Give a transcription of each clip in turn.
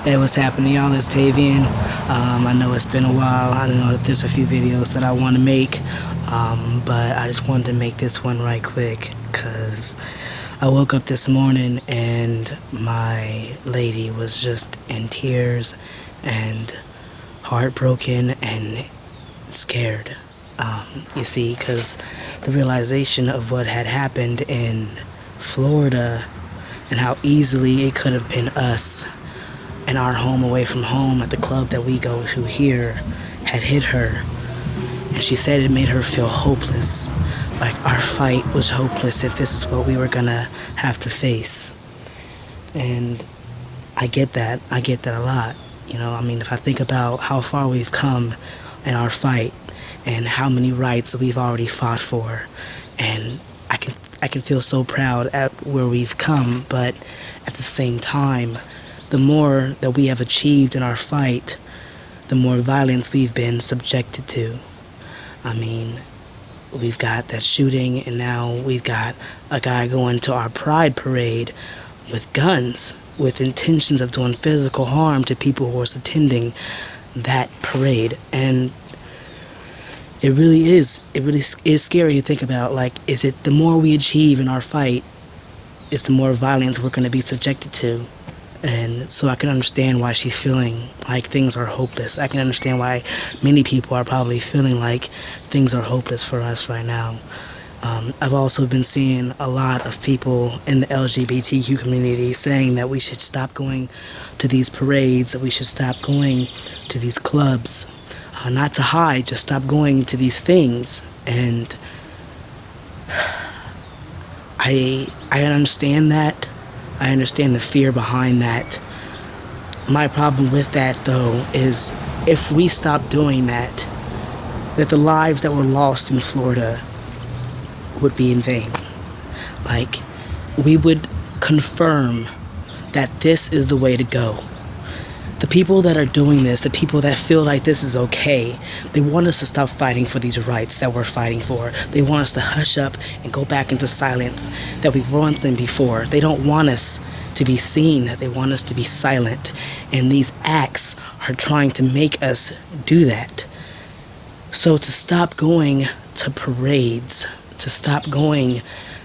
Hey, what's happening, y'all? It's Tavian. I know it's been a while. I know that there's a few videos that I want to make, but I just wanted to make this one right quick because I woke up this morning and my lady was just in tears and heartbroken and scared. You see, because the realization of what had happened in Florida and how easily it could have been us and our home away from home at the club that we go to here had hit her. And she said it made her feel hopeless. Like our fight was hopeless if this is what we were gonna have to face. And I get that. I get that a lot. You know, I mean, if I think about how far we've come in our fight and how many rights we've already fought for, and I can feel so proud at where we've come, but at the same time, the more that we have achieved in our fight, the more violence we've been subjected to. I mean, we've got that shooting, and now we've got a guy going to our pride parade with guns, with intentions of doing physical harm to people who are attending that parade. And it really is scary to think about. Like, is it the more we achieve in our fight, is the more violence we're going to be subjected to? And so I can understand why she's feeling like things are hopeless. I can understand why many people are probably feeling like things are hopeless for us right now. I've also been seeing a lot of people in the LGBTQ community saying that we should stop going to these parades, that we should stop going to these clubs. Not to hide, just stop going to these things. And I understand that. I understand the fear behind that. My problem with that, though, is if we stop doing that, that the lives that were lost in Florida would be in vain. Like, we would confirm that this is the way to go. The people that are doing this, the people that feel like this is okay, they want us to stop fighting for these rights that we're fighting for. They want us to hush up and go back into silence that we were once in before. They don't want us to be seen. They want us to be silent. And these acts are trying to make us do that. So to stop going to parades, to stop going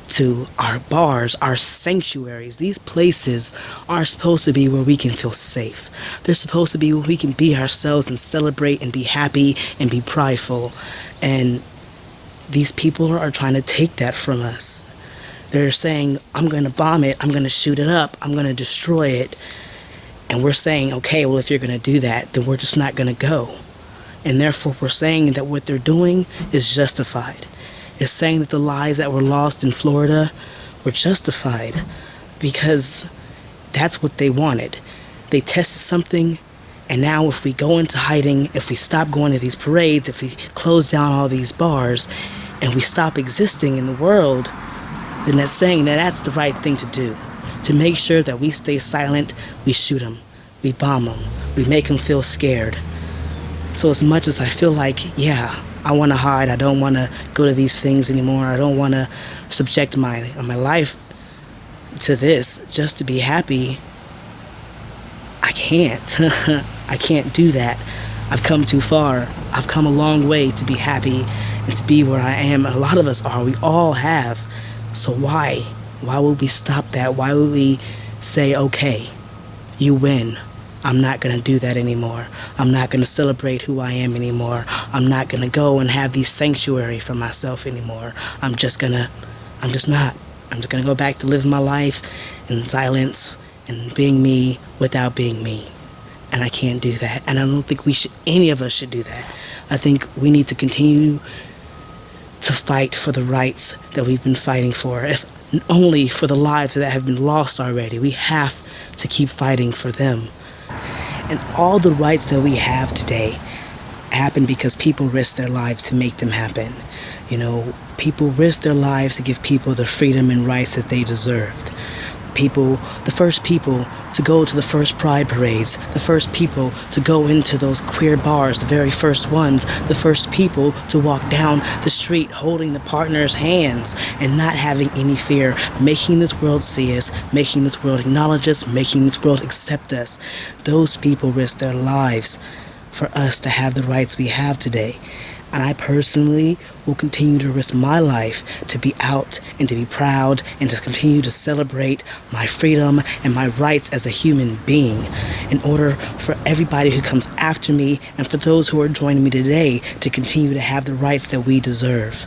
to our bars, our sanctuaries. These places are supposed to be where we can feel safe. They're supposed to be where we can be ourselves and celebrate and be happy and be prideful. And these people are trying to take that from us. They're saying, I'm going to bomb it, I'm going to shoot it up, I'm going to destroy it. And we're saying, okay, well, if you're going to do that, then we're just not going to go. And therefore, we're saying that what they're doing is justified. Is saying that the lives that were lost in Florida were justified because that's what they wanted. They tested something, and now if we go into hiding, if we stop going to these parades, if we close down all these bars, and we stop existing in the world, then that's saying that that's the right thing to do. To make sure that we stay silent, we shoot them, we bomb them, we make them feel scared. So as much as I feel like, yeah, I want to hide, I don't want to go to these things anymore, I don't want to subject my life to this just to be happy, I can't. I can't do that. I've come too far. I've come a long way to be happy and to be where I am. A lot of us are. We all have. So why? Why would we stop that? Why would we say, okay, you win. I'm not going to do that anymore. I'm not going to celebrate who I am anymore. I'm not going to go and have these sanctuary for myself anymore. I'm just not. I'm just going to go back to living my life in silence and being me without being me. And I can't do that. And I don't think any of us should do that. I think we need to continue to fight for the rights that we've been fighting for. If only for the lives that have been lost already. We have to keep fighting for them. And all the rights that we have today happen because people risk their lives to make them happen. You know, people risk their lives to give people the freedom and rights that they deserved. The first people to go to the first pride parades, the first people to go into those queer bars, the very first ones, the first people to walk down the street holding the partner's hands and not having any fear, making this world see us, making this world acknowledge us, making this world accept us. Those people risk their lives for us to have the rights we have today. And I personally will continue to risk my life to be out and to be proud and to continue to celebrate my freedom and my rights as a human being in order for everybody who comes after me and for those who are joining me today to continue to have the rights that we deserve.